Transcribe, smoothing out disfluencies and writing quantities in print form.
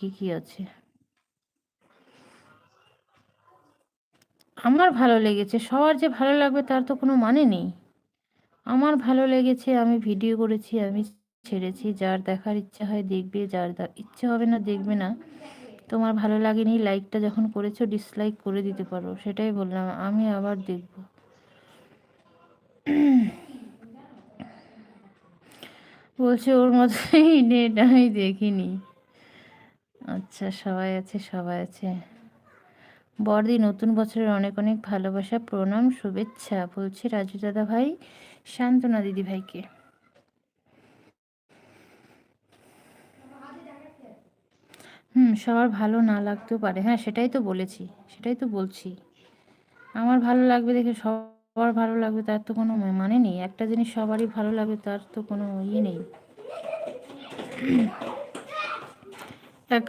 কি কি আছে। আমার ভালো লেগেছে, সবার যে ভালো লাগবে তার তো কোনো মানে নেই। আমার ভালো লেগেছে, আমি ভিডিও করেছি, আমি ছেড়েছি, যার দেখার ইচ্ছা হয় দেখবে, যার ইচ্ছে হবে না দেখবে না। তোমার ভালো লাগেনি, লাইকটা যখন করেছো ডিসলাইক করে দিতে পারো, সেটাই বললাম, আমি আবার দেখব। বলছে ওর মতোই নেট আমি দেখিনি। আচ্ছা, সবাই আছে, সবাই আছে। বড়দি, নতুন বছরের অনেক অনেক ভালোবাসা, প্রণাম, শুভেচ্ছা বলছে রাজু দাদা ভাই শান্তনা দিদি ভাইকে। সবার ভালো না লাগতেও পারে, হ্যাঁ সেটাই তো বলেছি, সেটাই তো বলছি। আমার ভালো লাগবে দেখে সবার ভালো লাগবে তার তো কোনো মানে নেই। একটা জিনিস সবারই ভালো লাগবে তার তো কোনো ইয়ে নেই।